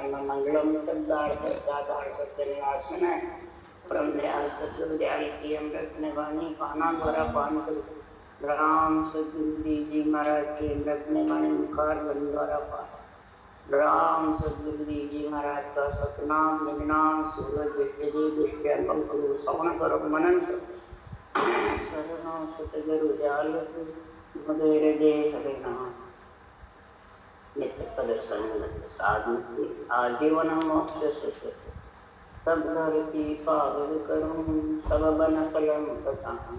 मंगलम शब्दार्थ दातार्थ चरणासन परम दयाल सतगुरु दयाल की अमृत निवाणी पाना द्वारा पान करो। राम सतगुरु जी महाराज के अमृत निवाणी मुखार बन द्वारा पान। राम सतगुरु जी महाराज का सतनाम निनाम सूरज जी दुष्यंबल गुरु श्रवण करो मनन करो। शरणों सतगुरु दयाल मधुर दे हरे नाम नित्य पद संगत साधु आजीवन मोक्ष सुख सब घर की पावन करूं सब बन कलम बताऊं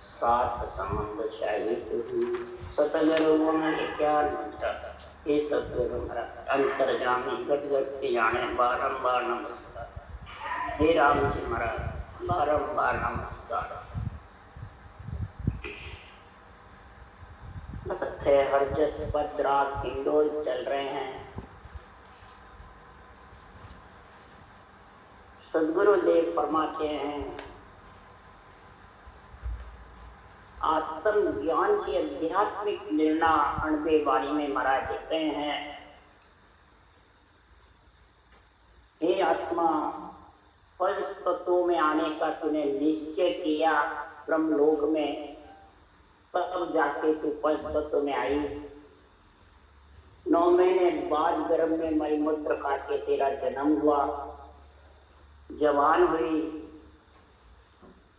सात संबंध चाहिए तुझी सतगुरु में क्या नचा ये सतगुरु मेरा अंतर्जामी गट गट के जाने बारंबार नमस्कार। हे राम जी महाराज बारंबार नमस्कार। हर जस रात हिंडोल चल रहे हैं। सदगुरु देव फरमाते हैं आत्म ज्ञान की आध्यात्मिक निर्णय अणबे वाणी में महाराज देते हैं। हे आत्मा फल तत्वों में आने का तूने निश्चय किया ब्रह्मलोक में, तब जाके तू पंच तत्व में आई। 9 महीने बाद गर्भ में मलमूत्र खा के तेरा जन्म हुआ, जवान हुई।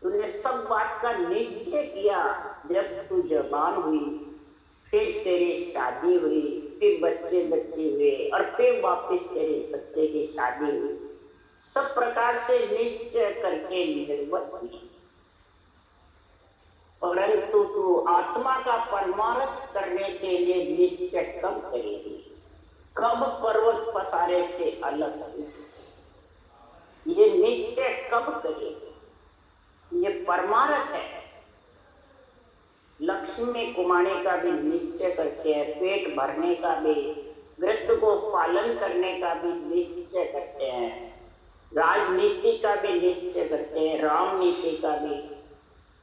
तूने सब बात का निश्चय किया। जब तू जवान हुई फिर तेरी शादी हुई, फिर बच्चे हुए और फिर वापस तेरे बच्चे की शादी हुई। सब प्रकार से निश्चय करके निर्वत हुई, परंतु तू आत्मा का परमार्थ करने के लिए निश्चय कब करेगी? कब पर्वत पसारे से अलग हुई? ये निश्चय कब करेगी? ये परमार्थ है। लक्ष्मी कुमाने का भी निश्चय करते हैं, पेट भरने का भी, गृहस्थ को पालन करने का भी निश्चय करते हैं, राजनीति का भी निश्चय करते हैं, राम नीति का भी,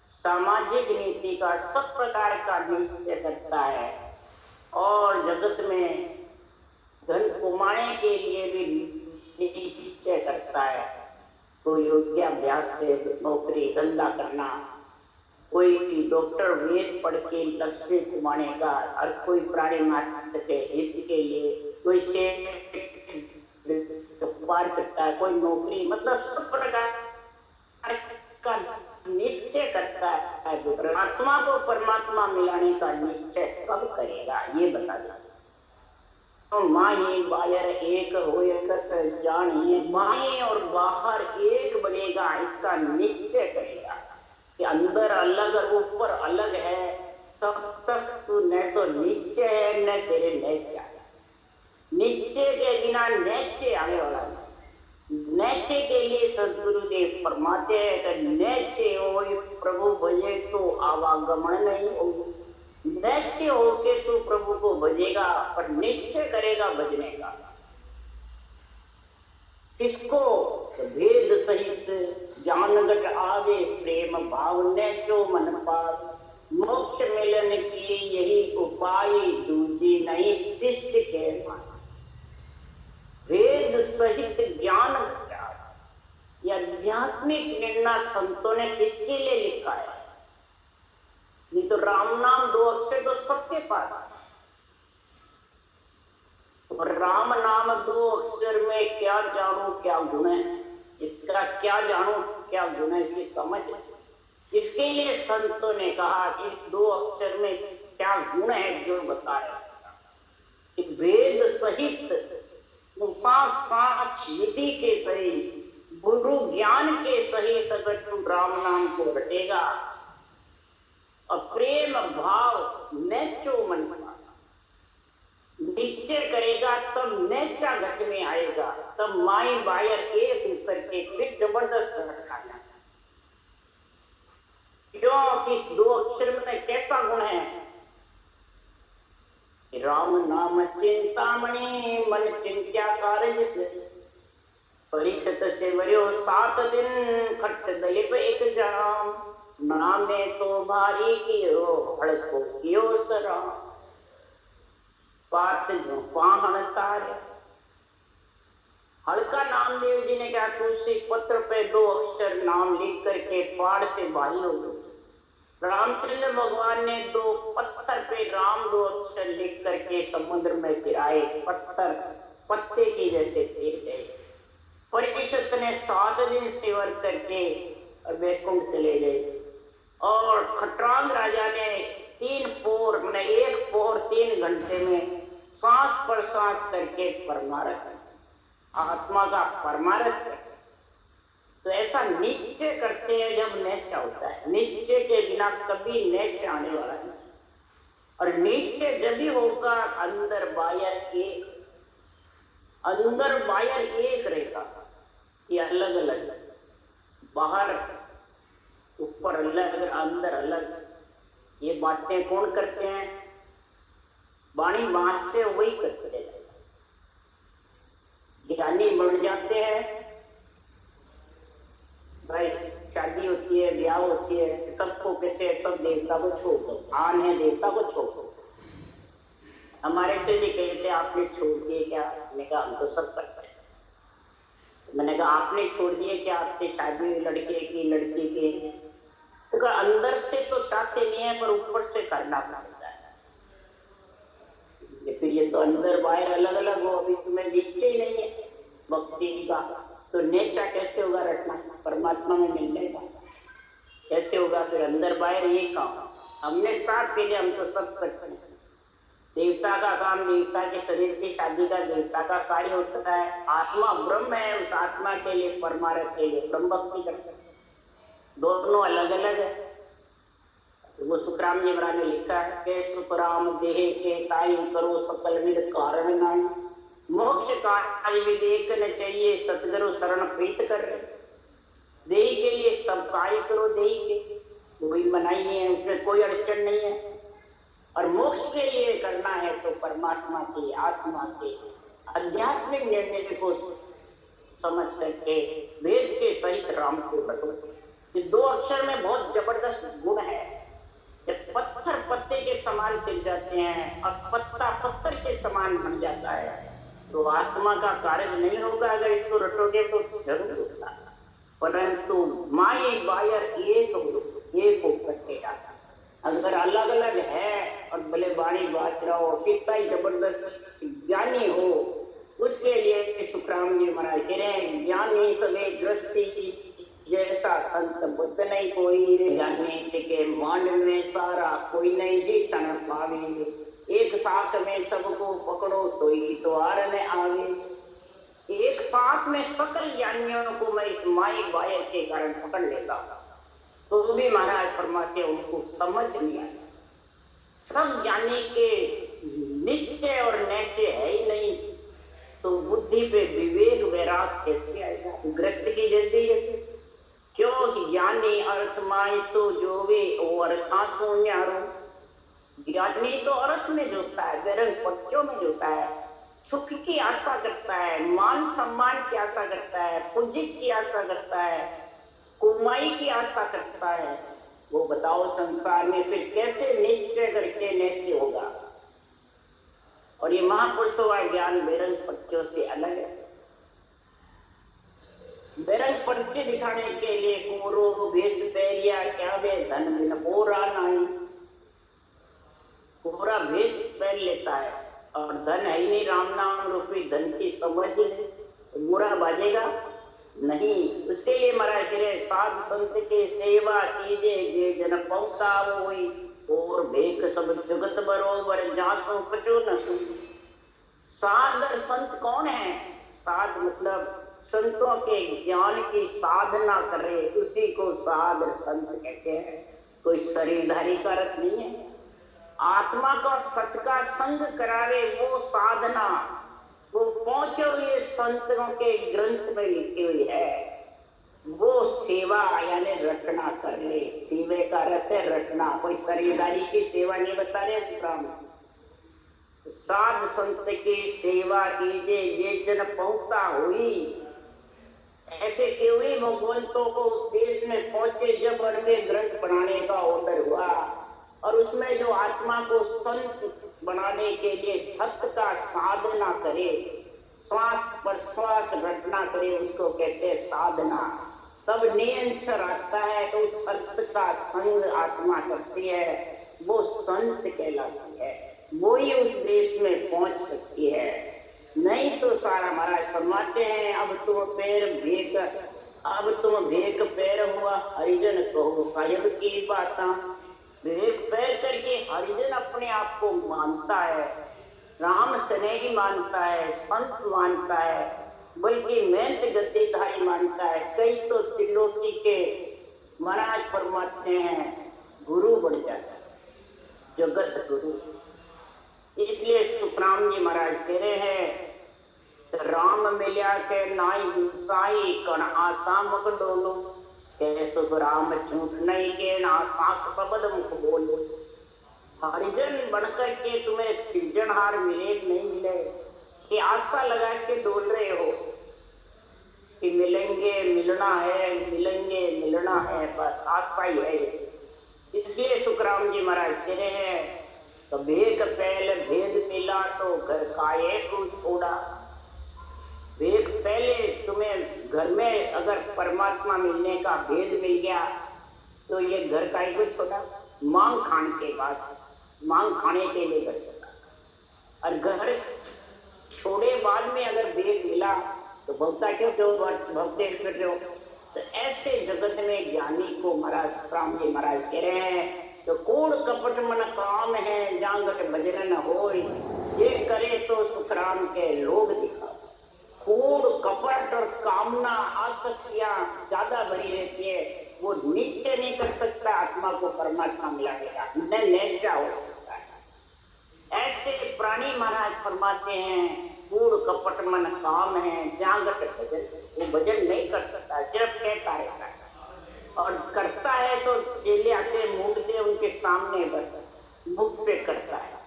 सामाजिक नीति का, सब प्रकार का निश्चय करता है। और जगत में धन कमाने के लिए भी निश्चय करता है। कोई योग्याभ्यास से नौकरी धंधा करना, कोई डॉक्टर वेद पढ़ के लक्ष्मी कमाने का, और कोई प्राणी मात्र के हित के लिए, कोई से व्यापार करता है, कोई नौकरी, मतलब सब प्रकार का निश्चय करता है। परमात्मा को परमात्मा मिलाने का निश्चय कब करेगा ये बता दे। तो माही बाहर एक होकर जानिए, माही और बाहर एक बनेगा इसका निश्चय करेगा कि अंदर अलग और ऊपर अलग है। तब तक तू न तो निश्चय है न तेरे नैचा। निश्चय के बिना नैचे आने वाला नहीं। नैचे के लिए सदगुरुदेव फरमाते हैं कि नैचे हो प्रभु भजे तो आवागमन नहीं होगा। नैचे होके तू प्रभु को भजेगा, पर निश्चय करेगा भजने का। किसको? भेद सहित ज्ञान घट आवे प्रेम भाव नैचो मन पाव। मोक्ष मिलन की यही उपाय दूजी नहीं शिष्ट के मान। वेद सहित ज्ञान घटा, यह आध्यात्मिक निर्णय संतों ने किसके लिए लिखा है? नहीं तो राम नाम 2 अक्षर तो सबके पास है। और राम नाम 2 अक्षर में क्या जानू क्या गुण है, इसका क्या जानू क्या गुण है, इसकी समझ है। इसके लिए संतों ने कहा इस 2 अक्षर में क्या गुण है जो बताया कि वेद सहित सांस विधि के सहित गुरु ज्ञान के सहित अगर तुम राम नाम को रटेगा और प्रेम भाव नैचो मन निश्चय करेगा, तब नैचा घट में आएगा। तब माई बायर एक उतर के फिर जबरदस्त घटना जाए। क्यों? इस 2 अक्षर में कैसा गुण है? राम नाम चिंतामणि मन चिंत्या कार्य से परिषद से वर्यो 7 दिन खट दलिप एक जाम। नामे तो भारी कियो हड़को कियो सराम। पात जो पाहन तारे हल्का नामदेव जी ने कहा तुलसी पत्र पे 2 अक्षर नाम लिख करके पहाड़ से बाहर हो गए। रामचंद्र भगवान ने 2 पत्थर पे राम 2 अक्षर लिख करके समुद्र में गिराए, पत्थर पत्ते के जैसे गिर गए। परीक्षित ने 7 दिन सेवन करके वैकुंठ चले गए। और खटरांग राजा ने 3 पोर मैंने 1 पोर 3 घंटे में सांस पर सांस करके परमारथ, आत्मा का परमारथ कर। तो ऐसा निश्चय करते हैं जब नेच होता है। निश्चय के बिना कभी नेच आने वाला नहीं। और निश्चय जब भी होगा अंदर बाहर एक, अंदर बाहर एक रहेगा। ये अलग अलग, बाहर ऊपर अलग, अंदर अलग। ये बातें कौन करते हैं? वाणी बांसते वही करते हैं। ज्ञानी बन जाते हैं। भाई शादी होती है, ब्याह होती है, सबको कहते हैं सब देवता को छोड़ दो, आन है देवता को छोड़ दो। हमारे से भी कहते आपने छोड़ दिए क्या? मैंने कहा हम तो सब करते हैं। मैंने कहा आपने छोड़ दिए क्या? आपने शादी लड़के की लड़की की? तो अंदर से तो चाहते नहीं है पर ऊपर से करना पड़ता है। फिर ये तो अंदर बाहर अलग अलग हो, अभी तुम्हें निश्चय नहीं है भक्ति का, तो नेचा कैसे होगा रटना? परमात्मा में मिलने का कैसे होगा? फिर अंदर बाहर ये काम हमने साथ के लिए हम तो सब करते हैं। देवता का काम देवता के शरीर की शादी का देवता का कार्य होता है। आत्मा ब्रह्म है, उस आत्मा के लिए परमारथ के लिए ब्रह्म भक्ति करते हैं। दोनों अलग अलग है। वो सुखराम जी महाराज ने लिखा है कि सुखराम देह के ताई करो सकल विद कारण नाई, मोक्ष कार्य विवेक न चाहिए सतगुरु शरण प्रीत कर रहे। देही के लिए सब कार्य करो, देही के कोई मनाही नहीं है, उसमें कोई अड़चन नहीं है। और मोक्ष के लिए करना है तो परमात्मा के, आत्मा के आध्यात्मिक निर्णय को समझ करके वेद के सहित राम को रटो। इस 2 अक्षर में बहुत जबरदस्त गुण है। जब पत्थर पत्ते के समान गिर जाते हैं और पत्ता पत्थर के समान बन जाता है तो आत्मा का कार्य नहीं होगा। अगर इसको रटोगे तो जरूर होगा, परंतु माई बायर एक हो कटेगा। अगर अलग अलग है और भले बाणी बाच रहा हो, कितना ही जबरदस्त ज्ञानी हो, उसके लिए सुखराम जी महाराज कह रहे हैं ज्ञानी सवे दृष्टि जैसा संत बुद्ध नहीं कोई, जाने के मांड में सारा कोई नहीं जीतन पावे। एक साथ में सबको पकड़ो तो इतवार न आवे। एक साथ में सकल ज्ञानियों को मैं इस माई बायर के कारण पकड़ लेता तो भी महाराज फरमाते उनको समझ नहीं आया। सब ज्ञानी के निश्चय और नैचे है ही नहीं तो बुद्धि पे विवेक वैराग कैसे आएगा? ग्रस्त की जैसे ही। क्योंकि ज्ञानी अर्थ माई सो जोवे और आंसू न्यारो। ज्ञानी तो अर्थ में जोता है, वैरंग पक्षों में जोता है, सुख की आशा करता है, मान सम्मान की आशा करता है, पूज्य की आशा करता है, कुमाई की आशा करता है। वो बताओ संसार में फिर कैसे निश्चय करके निश्चय होगा? और ये महापुरुषों का ज्ञान वैरंग पक्षों से अलग है। वैरंग पर्चे दिखाने के लिए कोरो वेश पैरिया क्या वे धन बिन बोरा नहीं। कोरा वेश पहन लेता है और धन है ही नहीं, राम नाम रूपी धन की समझ बुरा बाजेगा नहीं। उसके लिए महाराज कह रहे साध संत के सेवा कीजे जे जन पहुंचा होई और भेक सब जगत बरोबर जासो कचो न। साध और संत कौन है? साध मतलब संतों के ज्ञान की साधना करे, उसी को साध और संत कहते हैं। कोई शरीरधारी का अर्थ नहीं है। आत्मा का सत का संग करावे वो साधना, वो पहुंचे हुए संतों के ग्रंथ में लिखी हुई है। वो सेवा यानी रटना कर ले। सेवे का अर्थ है रटना, कोई शरीरधारी की सेवा नहीं बता रहे सुखराम। साध संत की सेवा कीजिए ये जन पहुंचता हुई। ऐसे केवड़ी भगवंतों को उस देश में पहुंचे जब अरबे ग्रंथ बनाने का ऑर्डर हुआ और उसमें जो आत्मा को संत बनाने के लिए सत्य का साधना करे, श्वास पर प्रश्वास रटना करे उसको कहते हैं साधना। तब निरंतर आता है तो उस संत का संग आत्मा करती है, वो संत कहलाती है, वो ही उस देश में पहुंच सकती है। नहीं तो सारा महाराज फरमाते हैं अब तुम भेक पैर हुआ हरिजन कहो साहिब की बात। भेक पैर करके हरिजन अपने आप को मानता है, राम स्नेही मानता है, संत मानता है, बल्कि मेहनत गद्देधारी मानता है। कई तो त्रिलोकी के महाराज फरमाते हैं गुरु बन जाता है, जगत गुरु। इसलिए सुखराम जी महाराज कह रहे हैं राम मिल्या के नाई गुसाई कण आसा मुख डोलो, कह सुख राम झूठ नहीं के ना साख शब्द मुख बोलो। हरिजन बनकर के तुम्हें सृजनहार मिले नहीं मिले, ये आशा लगा के डोल रहे हो कि मिलेंगे मिलना है, मिलेंगे मिलना है, बस आशा ही है। इसलिए सुखराम जी महाराज कह रहे हैं तो भेद पहले भेद मिला तो घर काये को छोड़ा। भेद पहले तुम्हें घर में अगर परमात्मा मिलने का भेद मिल गया तो ये घर काये को छोड़ा। मांग खाने के बाद मांग खाने के लिए घर चला, और घर छोड़े बाद में अगर भेद मिला तो भक्ता क्यों भक्ते फिर रहे हो। तो ऐसे जगत में ज्ञानी को महाराज राम जी महाराज कह रहे हैं तो कूड़ कपट मन काम है जांगट बजर न होय, जे करे तो सुखराम के लोग दिखा। कूड़ कपट और कामना आसक्तियां ज्यादा भरी रहती है, वो निश्चय नहीं कर सकता आत्मा को परमात्मा मिला देगा, न नेचा हो सकता है। ऐसे प्राणी महाराज फरमाते हैं कूड़ कपट मन काम है जांगट भजन, वो भजन नहीं कर सकता, सिर्फ कहता रहता है। और करता है तो चेले आते मूंगते उनके सामने बस मुख पे करता है,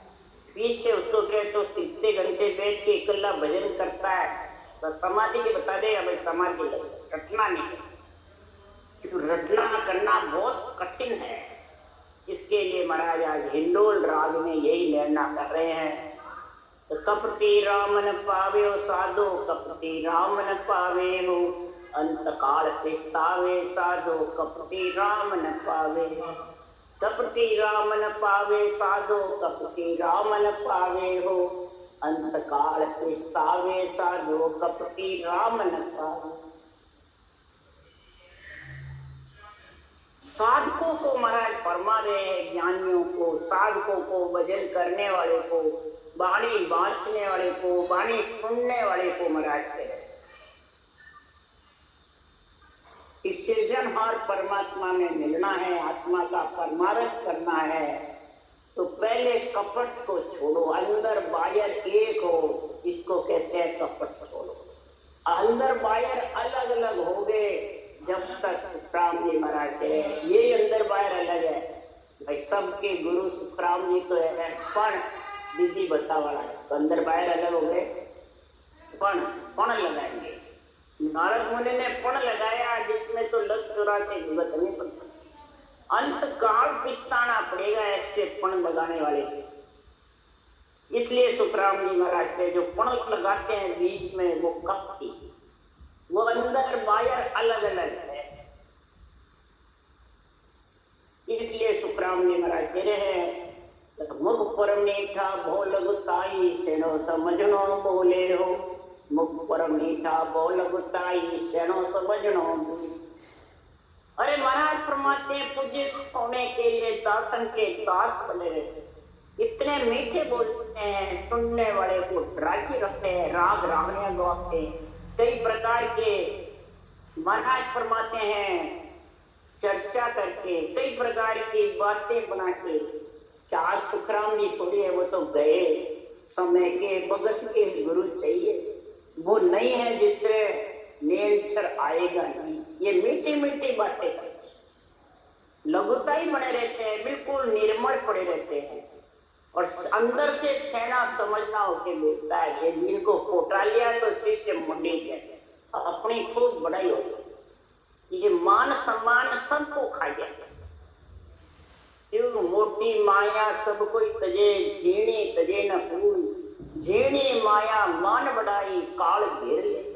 पीछे उसको कहे तो कितने घंटे बैठ के इकल्ला भजन करता है। तो समाधि के बता दे भाई समाधि लगे, रटना नहीं करता, रटना करना बहुत कठिन है। इसके लिए महाराज आज हिंडोल राग में यही निर्णय कर रहे हैं तो कपटी राम न पावे हो साधो, कपटी राम न पावे हो अंत काल पछतावे साधो, कपटी राम न पावे। कपटी राम न पावे साधो, कपटी राम न पावे हो अंत काल पछतावे साधो, कपटी राम न पावे। साधकों को महाराज फरमा रहे हैं, ज्ञानियों को, साधकों को, भजन करने वाले को, वाणी बांचने वाले को, वाणी सुनने वाले को महाराज कह रहे इस सृजनहार परमात्मा में मिलना है, आत्मा का परमार्थ करना है तो पहले कपट को छोड़ो, अंदर बाहर एक हो, इसको कहते हैं कपट छोड़ो। अंदर बाहर अलग अलग हो गए जब तक सुखराम जी महाराज कह रहे हैं ये अंदर बाहर अलग है। भाई सबके गुरु सुखराम जी तो है पण दीदी बता वाला है, तो अंदर बाहर अलग हो गए, पण लगाएंगे। नारद मुनि ने पण लगाया जिसमें तो लग चुरा से भुगत नहीं पड़ता, अंत काल पिछताना पड़ेगा ऐसे पण लगाने वाले। इसलिए सुखराम जी महाराज के जो पण लगाते हैं बीच में वो कपटी, वो अंदर बाहर अलग अलग है। इसलिए सुखराम जी महाराज कह रहे हैं मुख पर मीठा भोल गुताई सेनो समझनो बोले हो, मुख पर मीठा बोल गुताई सेनो समझनो। अरे महाराज फरमाते हैं पूजित होने के लिए दासन के दास बने रहते, इतने मीठे बोलते हैं, सुनने वाले को राजी रखते हैं, राग रागनियां गवाते हैं, कई प्रकार के महाराज फरमाते हैं चर्चा करके, कई प्रकार की बातें बना के। क्या सुखराम जी थोड़ी है, वो तो गए समय के भगत के गुरु चाहिए, वो नहीं है जितने नेचर आएगा नहीं। ये मीठी मीठी बातें करते, लघुता ही बने रहते हैं, बिल्कुल निर्मल पड़े रहते हैं और अंदर से सेना समझना होके बोलता है। ये जिनको कोटा लिया तो शिष्य मुंडी गया, अपनी खूब बड़ाई होती, ये मान सम्मान सबको खा जाता। क्यों मोटी माया सब कोई तजे, झीणी तजे न फूल, झीणी माया मान बढ़ाई काल घेर ले।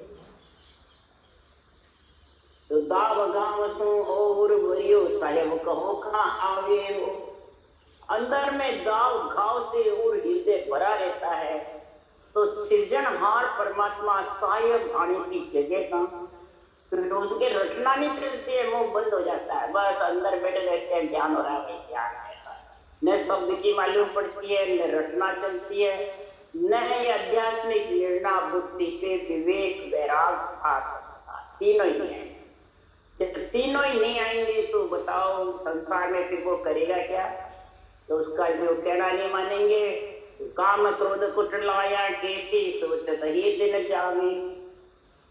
तो दाव गांव सु और वरियो साहेब कहो खा आवे हो। अंदर में दाव घाव से और हृदय भरा रहता है तो सृजनहार परमात्मा साहेब आने की जगह का फिर उसके रटना नहीं चलती है, मुंह बंद हो जाता है, बस अंदर बैठे रहते हैं, ज्ञान हो रहा है, ज्ञान है। न शब्द की मालूम पड़ती है, न रटना चलती है, न ये आध्यात्मिक निर्णय बुद्धि पे विवेक वैराग आ सकता। तीनों ही है। जब तीनों ही नहीं आएंगे तो बताओ संसार में फिर वो करेगा क्या? तो उसका जो कहना नहीं मानेंगे। तो काम क्रोध कुटलाया केती सोचत ही दिन जावे।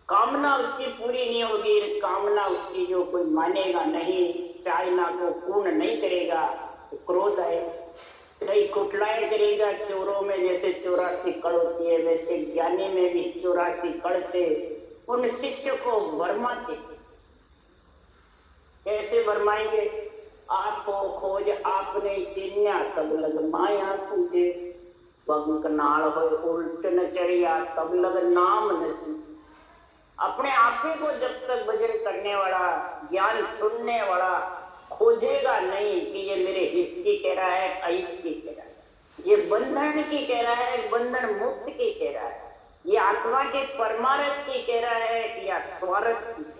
कामना उसकी पूरी नहीं होगी, कामना उसकी जो कोई मानेगा नहीं, चाहना को पूर्ण नहीं करेगा तो क्रोध आए, कई कुटलाए करेगा। चोरों में जैसे 84 कड़ होती है, वैसे ज्ञानी में भी 84 कड़ से उन शिष्य को भरमाते। कैसे भरमाएंगे? आपको खोज आपने चिन्या तब लग माया पूजे। पंख नाल हो उल्ट न चढ़िया तब लग नाम न सी। अपने आप ही को जब तक भजन करने वाला, ज्ञान सुनने वाला खोजेगा नहीं कि ये मेरे हित की कह रहा है, अहित की कह रहा है, ये बंधन की कह रहा है, बंधन मुक्त की कह रहा है, ये आत्मा के परमार्थ की कह रहा है या स्वार्थ की कह रहा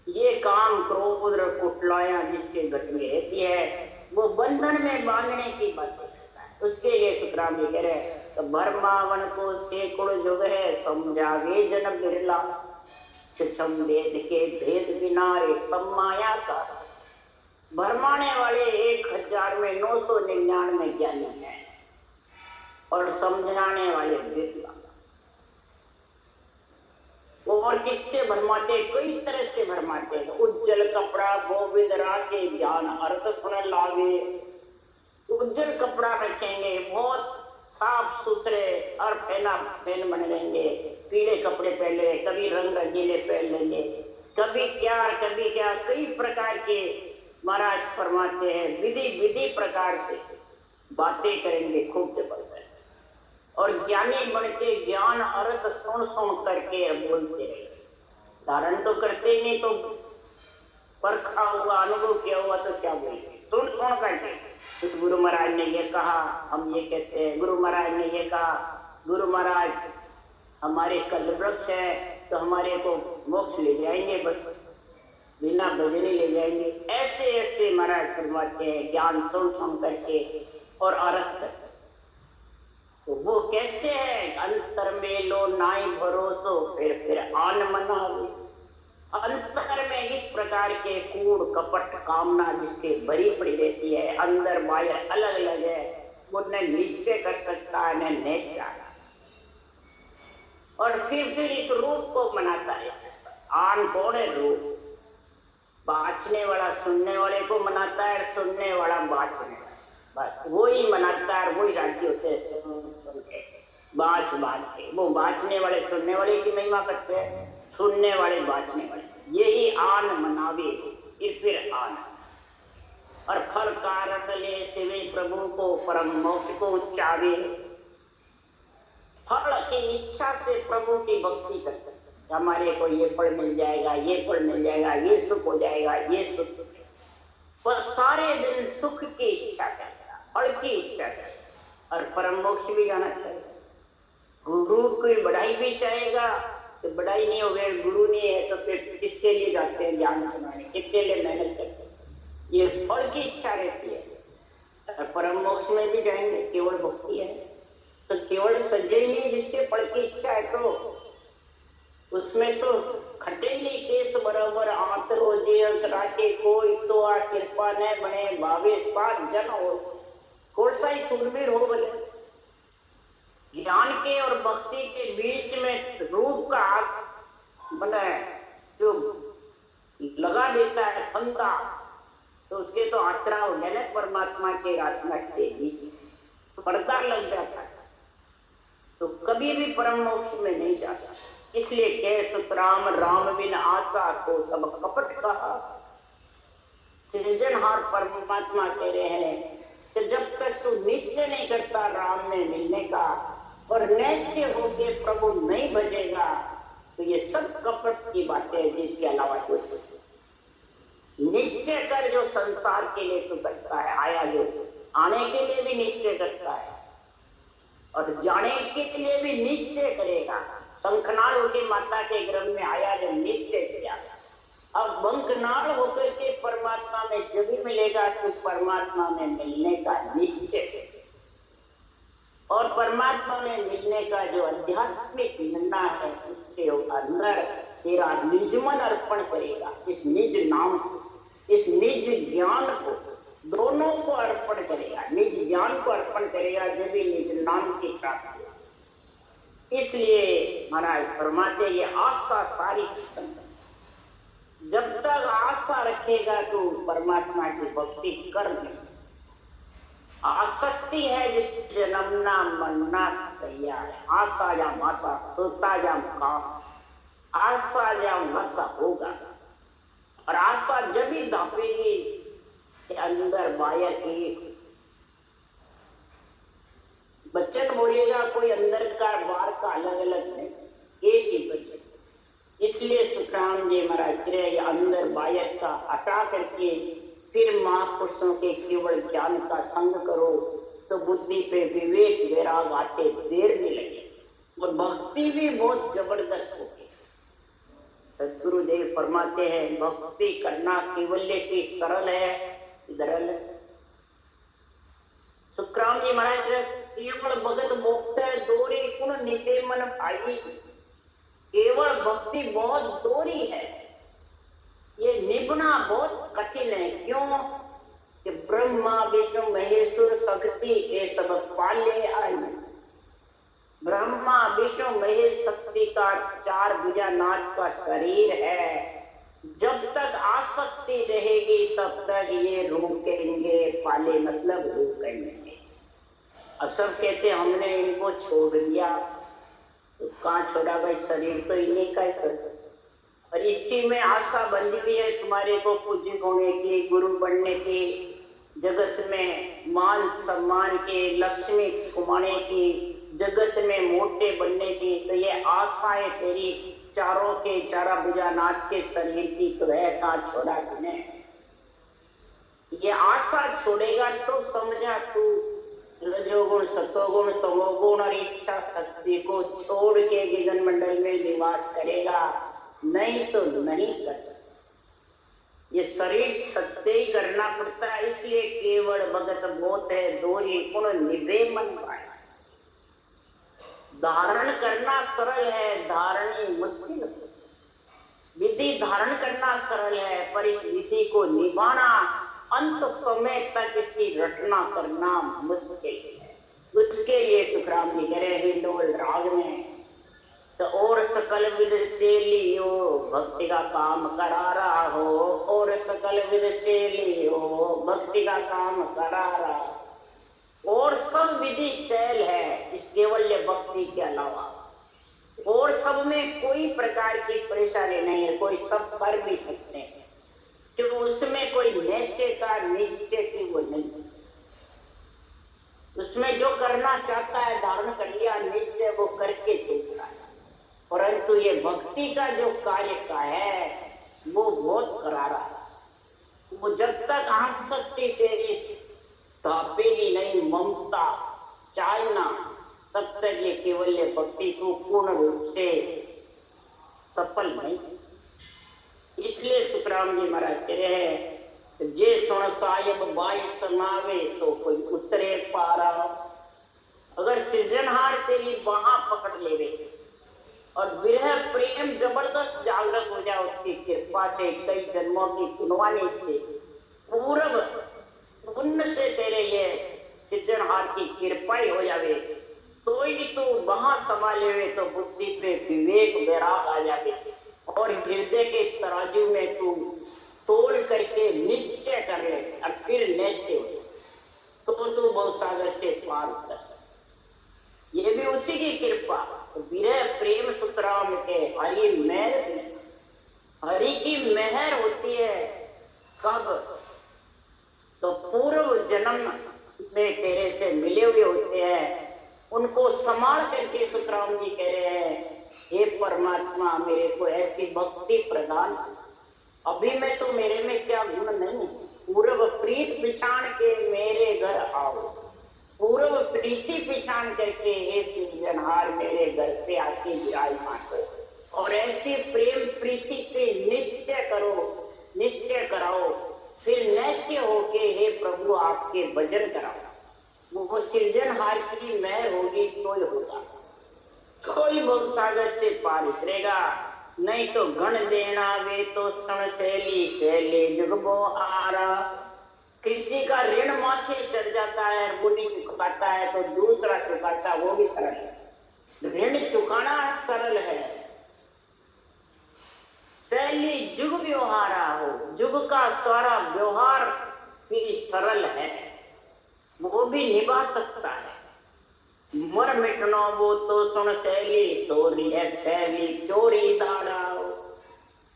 है। ये काम क्रोध कुटलाया जिसके घट में रहती है वो बंधन में बांधने की बातें करता है। उसके लिए सुतराम जी कह रहे तो भरमावन को सैकड़ों युग है समझावे जन बिरला। छम वेद के भेद किनारे सब माया का। भरमाने वाले 1000 में 999 ज्ञानी हैं और समझाने वाले बिरला। और किससे भरमाते? कई तरह से भरमाते। उज्जवल कपड़ा गोविंद राखे ज्ञान अर्थ सुन लावे। उज्जवल कपड़ा रखेंगे, बहुत साफ सुथरे और पहन बने रहेंगे, पीले कपड़े पहन लेंगे, कभी रंग रंगीले पहन लेंगे, कभी क्या कई प्रकार के महाराज फरमाते हैं। विधि प्रकार से बातें करेंगे खूब जबरदस्त और ज्ञानी बन के ज्ञान अर्थ सुन करके बोलते रहे। धारण तो करते नहीं तो परखा हुआ अनुभव किया हुआ तो क्या बोलेंगे? सुन करके तो गुरु महाराज ने ये कहा, हम ये कहते हैं, गुरु महाराज ने ये कहा, गुरु महाराज हमारे कल वृक्ष है तो हमारे को मोक्ष ले जाएंगे, बस बिना भजने ले जाएंगे। ऐसे ऐसे महाराज फरमाते हैं ज्ञान सुन करके और अर्थ करके। तो वो कैसे है? अंतर में लो नाई भरोसो फिर आन मनावे। अंतर में इस प्रकार के कूड़ कपट कामना जिसके भरी पड़ी रहती है, अंदर बाहर अलग अलग है, वो न निश्चय कर सकता है न चाह, और फिर इस रूप को मनाता है। आन कौन है? रूप। बाँचने वाला सुनने वाले को मनाता है, सुनने वाला बाँचने वाला, बस वही मनाता है, वही राज्य होते हैं। सुन के बाँच के वो बाँचने वाले सुनने वाले की महिमा करते हैं, सुनने वाले बाँचने वाले, यही आन मनावे फिर आन। और फल कारण ले सिवे प्रभु को परम मोक्ष को चावे। फल की इच्छा से प्रभु की भक्ति करते हैं। हमारे को ये फल मिल जाएगा, ये फल मिल जाएगा, ये सुख हो जाएगा, ये सुख, पर सारे दिन सुख की इच्छा करता, फल की इच्छा करता, और परम मोक्ष भी जाना चाहिए। गुरु की बढ़ाई भी चाहेगा तो बढ़ाई नहीं हो गई, गुरु नहीं है तो फिर किसके लिए जाते हैं ज्ञान सुनाने, किसके लिए मेहनत करते हैं? ये फल की इच्छा रहती है। और परम मोक्ष में भी जाएंगे, केवल भक्ति है तो केवल सज्जन नहीं, जिसके फल की इच्छा है तो उसमें तो खटेली केस बराबर आंत रोजे अंसरा के कोई तो आ कृपा न बने भावे 7 जन हो। कौन सा ही सूरवीर हो बोले? ज्ञान के और भक्ति के बीच में रूप का बना जो लगा देता है फंदा, तो उसके तो आत्रा हो गया ना परमात्मा के आत्मा के बीच पर्दा लग जाता है, तो कभी भी परम मोक्ष में नहीं जा सकता। इसलिए कह सुतराम राम बिन आशा सो सब कपट कहा। सृजनहार परमात्मा कह रहे हैं कि जब तक तू निश्चय नहीं करता राम में मिलने का और निश्चय होके प्रभु नहीं भजेगा तो ये सब कपट की बातें हैं जिसके अलावा कुछ निश्चय कर जो संसार के लिए तो करता है, आया जो आने के लिए भी निश्चय करता है और जाने के लिए भी निश्चय करेगा। शंखनाद होकर माता के गर्भ में आया जब निश्चय किया, अब बंकनाद होकर के परमात्मा में जब भी मिलेगा तो परमात्मा में मिलने का निश्चय और परमात्मा में मिलने का जो आध्यात्मिक मिलना है उसके अंदर तेरा निजमन अर्पण करेगा। इस निज नाम को, इस निज ज्ञान को, दोनों को अर्पण करेगा। निज ज्ञान को अर्पण करेगा जब भी निज नाम की प्राप्ति हो। इसलिए महाराज फरमाते ये आशा सारी खत्म, जब तक आशा रखेगा तो परमात्मा की भक्ति कर नहीं सकता। आसक्ति है जित जन्मना मरना तैयार, आशा या मासा सोता या काम, आशा या मासा होगा और आशा जब भी दापेगी के अंदर बाहर एक बच्चन बोलेगा, कोई अंदर का बाहर का अलग अलग नहीं, एक ही बच्चन। इसलिए सुखराम जी महाराज कह रहे अंदर बाहर का हटा करके फिर महापुरुषों के केवल ज्ञान का संग करो तो बुद्धि पे विवेक वैराग आते देर नहीं लगे और भक्ति भी बहुत जबरदस्त होगी। सदगुरुदेव फरमाते हैं भक्ति करना केवल्य की सरल है धरल। सुखराम जी महाराज केवल भगत भोक्त दोरी कुण निपे मन भाई, केवल भक्ति बहुत दोरी है, ये निभना बहुत कठिन है। क्यों कि ब्रह्मा विष्णु महेश्वर शक्ति ये सब पाले आए। ब्रह्मा विष्णु महेश शक्ति का चार भुजानाथ का शरीर है, जब तक आसक्ति रहेगी तब तक ये रोकेंगे, पाले मतलब रोकेंगे। अब सब कहते हमने इनको छोड़ दिया, तो कहाँ छोड़ा भाई, शरीर तो इन्हीं का ही कर। और इसी में आशा बंधी हुई है तुम्हारे को पूज्य होने की, गुरु बनने की, जगत में मान सम्मान के, लक्ष्मी कमाने की, जगत में मोटे बनने की। तो ये आशाएं तेरी चारों के चारा भुजानाथ के शरीर की तो है, कहाँ छोड़ा तूने। ये आशा छोड़ेगा तो समझा तू रजोगुण सतोगुण तमोगुण और इच्छा शक्ति को छोड़ के गगन मंडल में निवास करेगा, नहीं तो नहीं कर सकता। ये शरीर छत्ते ही करना पड़ता है। इसलिए केवल भगत बहुत है दोरी कुण निभे मन पाए। धारण करना सरल है, धारण मुश्किल है। विधि धारण करना सरल है पर इस विधि को निभाना, अंत समय तक इसकी रटना करना मुश्किल है। उसके लिए सुखराम जी कह रहे हिंडोल राग में तो और सकल विद से लियो भक्ति का काम करा रहा हो, और सकल विद से लियो भक्ति का काम करा रहा। और सब विधि शैल है इस केवल्य भक्ति के अलावा, और सब में कोई प्रकार की परेशानी नहीं है, कोई सब कर भी सकते हैं क्योंकि उसमें कोई निश्चय का निश्चय की वो नहीं। उसमें जो करना चाहता है धारण कर लिया, निश्चय वो करके छोड़ता है। परंतु ये भक्ति का जो कार्य का है वो बहुत करारा है। वो जब तक आसक्ति तेरी तापेगी नहीं, ममता चाहना, तब तक ये केवल भक्ति को पूर्ण रूप से सफल नहीं। इसलिए सुखराम जी महाराज कह रहे हैं जे सुन साहिब बाई समावे तो कोई उतरे पारा। अगर सृजनहार तेरी वहां पकड़ लेवे और विरह प्रेम जबरदस्त जागृत हो जाए उसकी कृपा से, कई जन्मों की पुण्यवानी से, पूर्व पुण्य से तेरे ये सृजनहार की कृपा ही हो जावे, तो ही तू वहां समा लेवे तो बुद्धि पे विवेक वैराग आ जावे और हृदय के तराजू में तू तोड़ करके निश्चय कर ले और फिर निश्चय हो तो तू भवसागर से पार कर सकते। ये भी उसी की कृपा। तो विरह प्रेम सुतराम के हरि मेहर, हरि की मेहर होती है कब, तो पूर्व जन्म में तेरे से मिले हुए होते हैं, उनको संभाल करके सुतराम जी कह रहे हैं हे परमात्मा मेरे को ऐसी भक्ति प्रदान। अभी में तो मेरे में क्या गुण नहीं, पूर्व प्रीत पिछाण के मेरे घर आओ। पूर्व प्रीति पिछाण करके हे सृजनहार मेरे घर पे आके विराजमान हो, और ऐसी प्रेम प्रीति के निश्चय करो, निश्चय कराओ, फिर निश्चय होके हे प्रभु आपके भजन कराओ। वो सृजनहार की मेहर होगी तो ही होगा, कोई भव सागर से पार उतरेगा, नहीं तो गण देना वे तो क्षण शैली शैली जुगबो आरा। किसी का ऋण माथे चढ़ जाता है, वो नहीं चुकाता है तो दूसरा चुकाता, वो भी सरल है। ऋण चुकाना सरल है। शैली जुग व्यवहारा हो, जुग का सारा व्यवहार भी सरल है, वो भी निभा सकता है। मर मिटनो वो तो सुन शैली सोरी है शैली चोरी दाड़ा।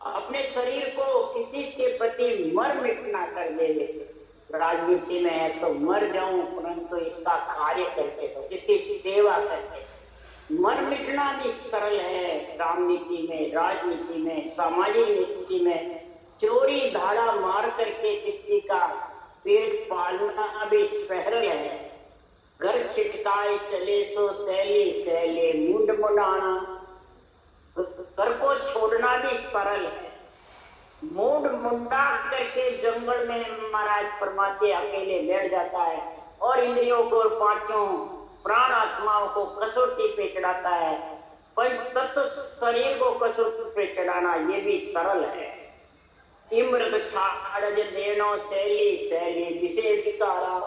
अपने शरीर को किसी के प्रति मर मिटना कर देवे। राजनीति में है तो मर जाऊं, परंतु इसका कार्य करके सो, इसकी सेवा करके। मर मिटना भी सरल है राजनीति में, राजनीति में, सामाजिक नीति में। चोरी धाड़ा मार करके किसी का पेट पालना भी सरल है। घर छिटकाए चले सो शैली शैली मुंड मुंडाना। घर को छोड़ना भी सरल है। मूड मुंडा करके जंगल में महाराज परमात्मा अकेले बैठ जाता है और इंद्रियों को, पांचों प्राण आत्माओं को कसौटी पे चढ़ाता है। पंच तत्व शरीर को कसौटी पे चढ़ाना ये भी सरल है। इमृत छाड़ देनो शैली शैली विषय विकारा।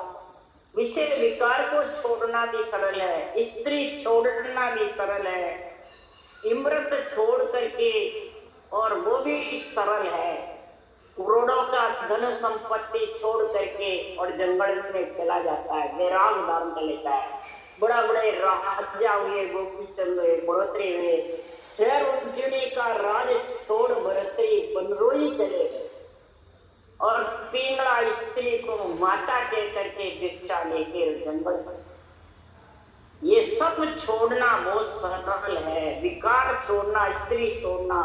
विषय विकार को छोड़ना भी सरल है, स्त्री छोड़ना भी सरल है। इमृत छोड़ करके, और वो भी सरल है। करोड़ों का धन संपत्ति छोड़ करके और जंगल में चला जाता है, वैराग धारण कर लेता है। बड़ा बड़े राजा हुए, गोपीचंद हुए, बढ़ोतरी हुए, शहर उज्जैनी का राज छोड़ भरतरी बनरोई चले गए और पिंगला स्त्री को माता कह करके भिक्षा लेके जंगल में। ये सब छोड़ना बहुत सरल है। विकार छोड़ना, स्त्री छोड़ना,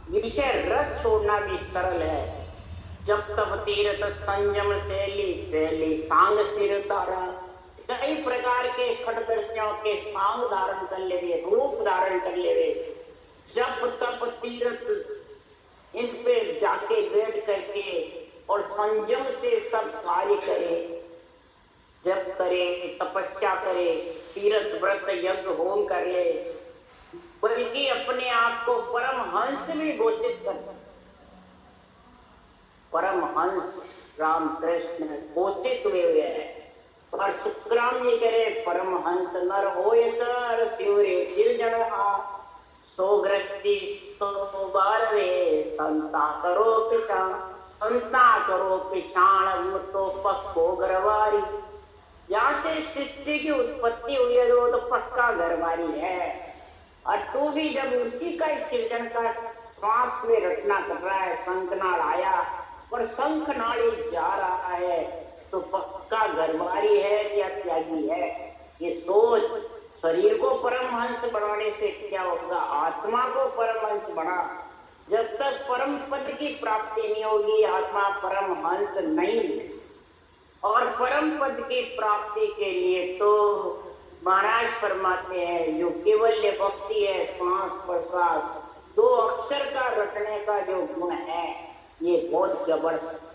विषय रस छोड़ना भी सरल है। जब तब तीर्थ संयम शैली शैली सांग सिर धारा। कई प्रकार के खटदर्शियों के सांग धारण कर लेवे, रूप धारण कर लेवे। जब तब तीर्थ इन पे जाके बैठ करके और संयम से सब कार्य करे, जब करे, तपस्या करे, तीर्थ व्रत यज्ञ होम कर ले, बल्कि अपने आप को परम हंस में घोषित कर। परम हंस राम कृष्ण घोषित हुए हैं। और सुखराम जी करे परम हंस नर होए कर शिवरे सिरजनहा। सो ग्रस्ती सो बारवे संता करो पिछाण। संता करो पिछाण तो पक्को घरवारी। जहाँ से सृष्टि की उत्पत्ति हुई है वो तो पक्का घरवारी है। और तू भी जब उसी का सृजन का श्वास में रटना कर रहा है, शंखनाद आया और शंखनाड़ी जा रहा है, तो पक्का घरवारी है या त्यागी है? ये सोच। शरीर को परमहंस बनाने से क्या होगा? आत्मा को परमहंस बना। जब तक परम पद की प्राप्ति नहीं होगी, आत्मा परमहंस नहीं। और परम पद की प्राप्ति के लिए तो महाराज फरमाते हैं जो केवल्य भक्ति है, श्वास प्रश्वास, दो अक्षर का रटने का जो गुण है ये बहुत जबरदस्त।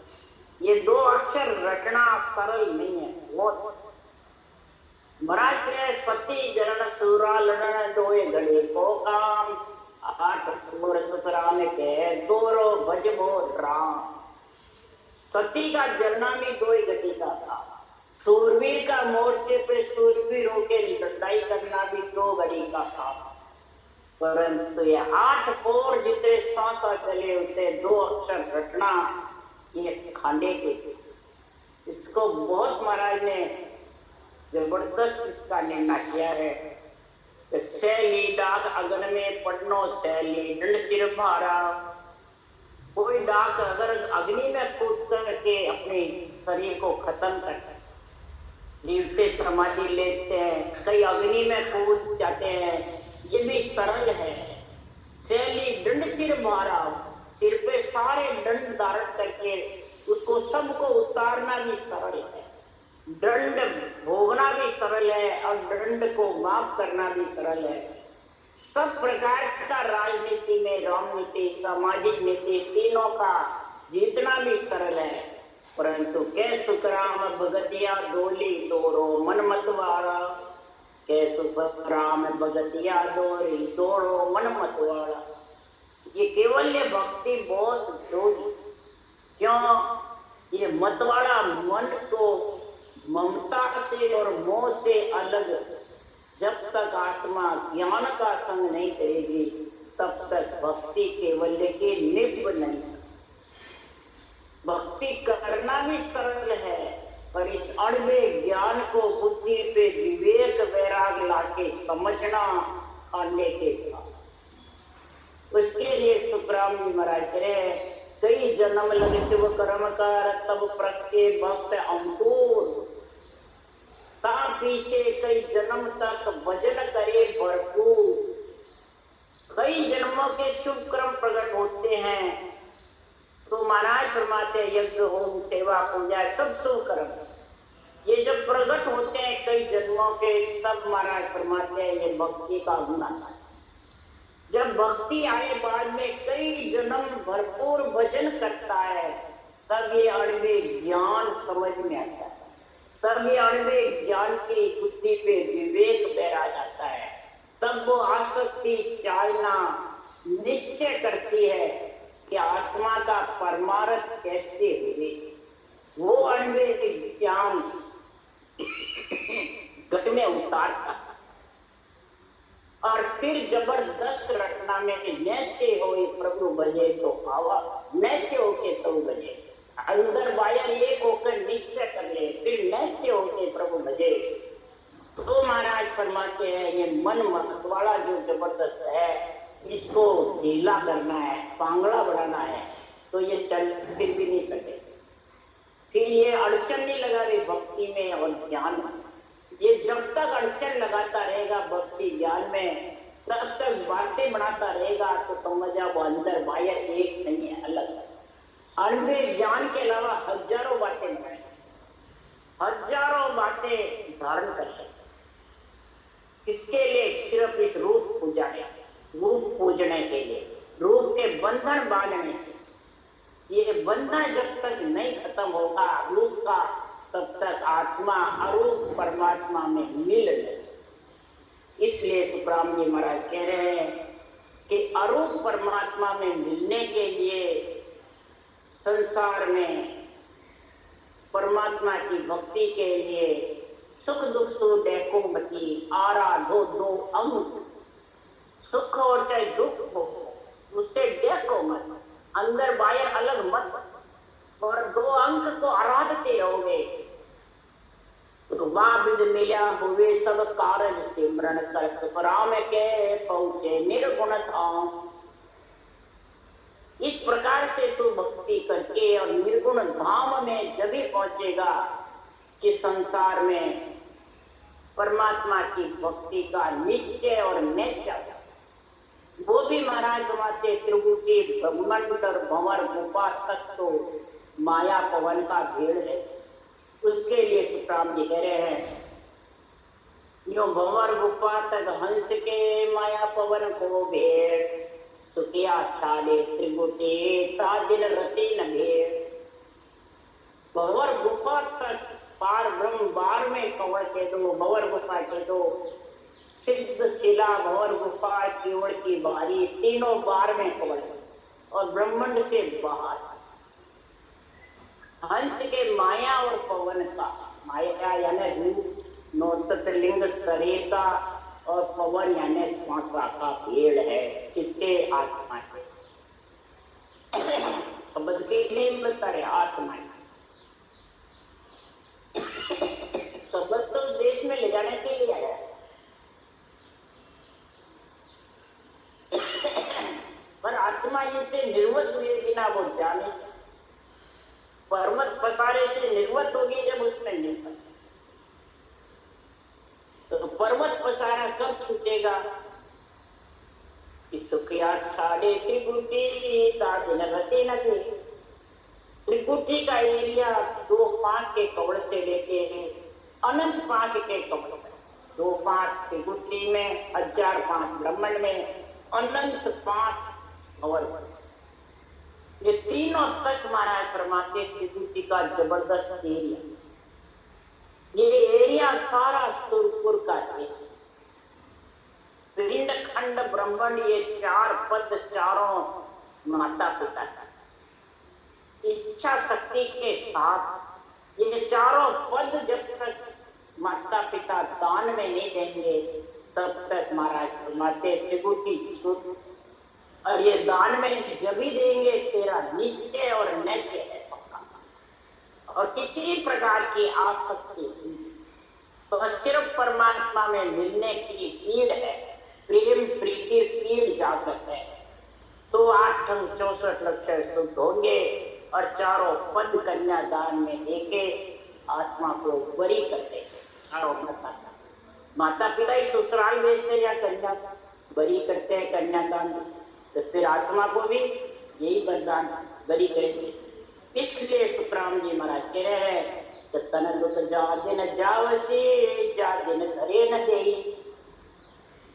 ये दो अक्षर रटना सरल नहीं है, बहुत। महाराज कहे सती जरण सूरा लड़न दोए घड़े को काम। 8 वर्ष राम के दोरो भजबो राम। सती का जलना भी 2 घड़ी का था। सूरवीर का मोर्चे पे सूरवीरों के लड़ाई करना भी 2 घड़ी का था। परंतु ये 8 कोर जितने सांसा चले उतने 2 अक्षर रटना ये खांडे के थे। इसको बहुत महाराज ने जबरदस्त इसका निर्णय किया है। शैली डाक अगन में पढ़नो शैली दंड सिर भारा। कोई डाक अगर अग्नि में कूद करके अपने शरीर को खत्म करते, जीवते समाधि लेते हैं, कई अग्नि में कूद जाते हैं, ये भी सरल है। सिर मारा, सिर पे सारे दंड धारण करके उसको सबको उतारना भी सरल है, दंड भोगना भी सरल है और दंड को माफ करना भी सरल है। सब प्रकार का राजनीति में, राजनीति, सामाजिक नीति, तीनों का जीतना भी सरल है। परंतु के सुखराम भगतिया डोली तोरो मन मतवारा, के सुखराम भगतिया डोली तोरो मन मतवारा। ये केवल्य भक्ति बहुत दोगी। क्यों? ये मतवाला मन को ममता से और मोह से अलग, जब तक आत्मा ज्ञान का संग नहीं करेगी तब तक भक्ति केवल्य के निभ नहीं सकती। भक्ति करना भी सरल है, पर इस अड़बे ज्ञान को बुद्धि पे विवेक वैराग लाके समझना खाने के बाद, उसके लिए सुखराम जी महाराज कहे, कई जन्म लगे शिव कर्म कर तब प्रत्ये भक्त अंकुर, ता पीछे कई जन्म तक भजन करे भरपूर। कई जन्मों के शुभ कर्म प्रकट होते हैं तो महाराज फरमाते यज्ञ होम सेवा पूजा सब शुभ कर्म ये जब प्रकट होते हैं कई जन्मों के, तब महाराज फरमाते हैं ये भक्ति का गुण आता है। जब भक्ति आए बाद में कई जन्म भरपूर भजन करता है, तब ये अड़बे ज्ञान समझ में आता है, तब ये अड़बे ज्ञान की बुद्धि पे विवेक पैरा जाता है। तब वो आसक्ति चालना निश्चय करती है कि आत्मा का परमार्थ कैसे हुए। वो अड़बे ज्ञान घट में उतारता और फिर जबरदस्त रटना में नैचे हो प्रभु भजे तो आवा, नैचे होके तो भजे, अंदर बाहर एक होकर निश्चय कर ले, फिर नैचे होके प्रभु भजे। तो महाराज फरमाते हैं ये मन मतवाला जो जबरदस्त है, इसको ढीला करना है, पांगड़ा बढ़ाना है, तो ये चल फिर भी नहीं सके। फिर ये अड़चन नहीं लगा रही भक्ति में और ज्ञान में। ये जब तक अड़चन लगाता रहेगा भक्ति ज्ञान में, तब तक बातें बनाता रहेगा, तो समझा वो अंदर बाहर एक नहीं है, अलग है। अनबे ज्ञान के अलावा हजारों बातें बनाए, हजारों बातें धारण कर ले। किसके लिए? सिर्फ इस रूप पूजाने, रूप पूजने के लिए, रूप के बंधन बांधने के। ये बंधन जब तक नहीं खत्म होगा रूप का, तब तक आत्मा अरूप परमात्मा में मिल नहीं सकती। इसलिए सुखराम जी महाराज कह रहे हैं कि अरूप परमात्मा में मिलने के लिए संसार में परमात्मा की भक्ति के लिए सुख दुख सु देखो मती आराधो दो अंग, सुख और चाहे दुख हो उससे देखो मत, अंदर बाहर अलग मत, और दो अंक को आराधते रहोगे तो वाबिद मिला हुए सब कारज सिमरन कर राम के पहुंचे निर्गुण धाम। इस प्रकार से तू भक्ति करके और निर्गुण धाम में जब भी पहुंचेगा कि संसार में परमात्मा की भक्ति का निश्चय और निश्चय। वो भी महाराज फरमाते त्रिभुटी ब्रह्मांड और भंवर गुफा तक तो माया पवन का भेड़ है। उसके लिए सुखराम जी कह रहे हैं यो भंवर गुफा तक हंस के माया पवन को भेड़, सुखिया छाड़े त्रिभुटी ता दिन रति न भेड़। भंवर गुफा तक पार ब्रह्म बार में कवर के दो, भंवर गुफा के दो, सिद्ध शिला भंवर गुफा केवड़ की बारी, तीनों बार में कवर और ब्रह्मांड से बाहर। हंस के माया और पवन का, माया यानी रूप नौतत लिंग शरीर का, और पवन यानी श्वासा का भेड़ है। किसके? आत्मा के। शब्द के लिए बता रहे आत्मा। शब्द तो उस देश में ले जाने के लिए आया है, पर आत्मा इनसे निर्वत हुए बिना वो जा नहीं सकती। पर्वत पसारे से निर्वत होगी जब उसमें नहीं सकती, तो पर्वत पसारा कब छूटेगा? सुखिया साढ़े त्रिकुटी दिन रते न थे। त्रिकुटी का एरिया 2 5 के कवड़ से लेके अनंत 5 के कवड़ तक, 2 5 त्रिकुटी में, 1000 5 ब्रह्मांड में, अनंत 5 और ये तीनों तक महाराज परमात्मा त्रिकुटी का जबरदस्त एरिया। ये एरिया सारा सुरपुर का देश, पिंड खंड ब्रह्मांड, ये 4 पद चारों माता पिता का इच्छा शक्ति के साथ ये चारों पद जब तक माता पिता दान में नहीं देंगे तब तक महाराज परमात्मा त्रिकुटी छूट, और ये दान में जब भी देंगे तेरा निश्चय और निश्चय है पक्का, और किसी प्रकार की आसक्ति तो सिर्फ परमात्मा में मिलने की पीड़ है, प्रेम प्रीति पीड़ जागृत है, तो 8 ढंग 64 लक्षण शुद्ध होंगे और चारों पद कन्यादान में लेके आत्मा को बरी कर देंगे। चारों माता पिता ही ससुराल भेजते या कन्या बरी करते हैं कन्यादान, तो फिर आत्मा को भी यही वरदान बरी करेंगे। इसलिए सुखराम जी महाराज कह रहे हैं कि तन दुख जा दिन जावसी जा दिन करे न देई।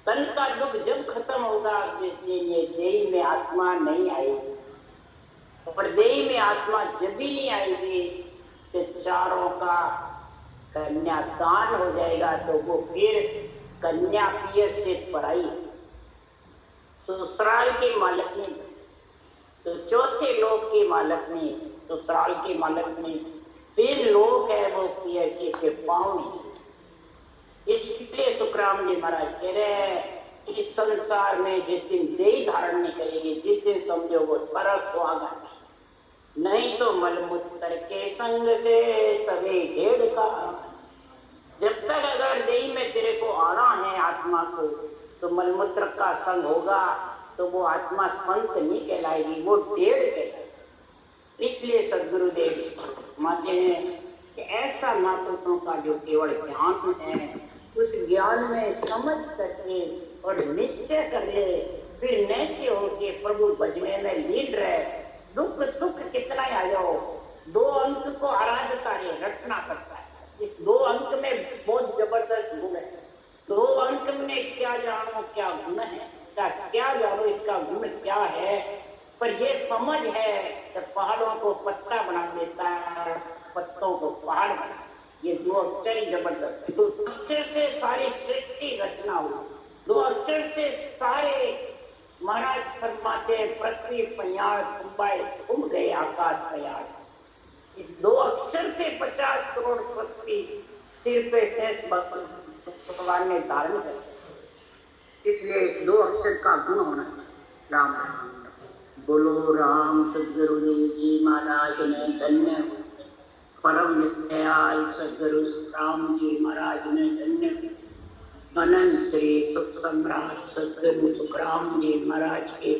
तन का दुख जब खत्म होगा जिस दिन ये देही में आत्मा नहीं आएगी, और देही में आत्मा जब भी नहीं आएगी तो चारों का कन्यादान हो जाएगा, तो वो फिर कन्या पियर से पराई ससुराल की मालकनी, तो चौथे लोक की मालकनी ससुराल की मालकनी, फिर लोक है वो पियर की फिर पावनी। इसलिए सुखराम जी महाराज कह रहे हैं कि संसार में जिस दिन देही धारण नहीं करेगी, जिस दिन समझो वो सरल स्वागत, नहीं तो मलमूत्र के संग से सभी ढेड़ का। जब तक अगर देही में तेरे को आना है आत्मा को, तो मलमूत्र का संग होगा तो वो आत्मा संत नहीं कहलाएगी, वो ढेड़ कहलाएगी। इसलिए सदगुरुदेव माते हैं कि ऐसा महापुरुषों का जो केवल ज्ञान है, उस ज्ञान में समझ करके और निश्चय कर ले, फिर निश्चय होके प्रभु भजने में लीन रहे, दुख सुख कितना ही आ जाओ, 2 अंक को आराध कार्य रटना पड़ता है। इस 2 अंक में बहुत जबरदस्त गुण है। 2 अंक में क्या जानो क्या गुण है, इसका क्या जानो इसका गुण क्या है, पर ये समझ है कि पहाड़ों को पत्ता बना देता है, पत्तों को पहाड़ बना, ये 2 अक्षर ही जबरदस्त है। 2 अक्षर से सारी सृष्टि रचना हुई, 2 अक्षर से सारे महाराज फरमाते पृथ्वी पयाड़ कुंबाए घूम गए आकाश पयाड़। इस 2 अक्षर से 50 करोड़ पृथ्वी सिर पे शेष भगवान ने धारण कर, इसलिए इस 2 अक्षर का गुण होना चाहिए। राम राम बोलो राम सदगुरुदेव जी महाराज ने धन्य, परम दयाल सदगुरु राम जी महाराज ने धन्य, अनंत श्री सुख सम्राट सदगुरु सुखराम जी महाराज के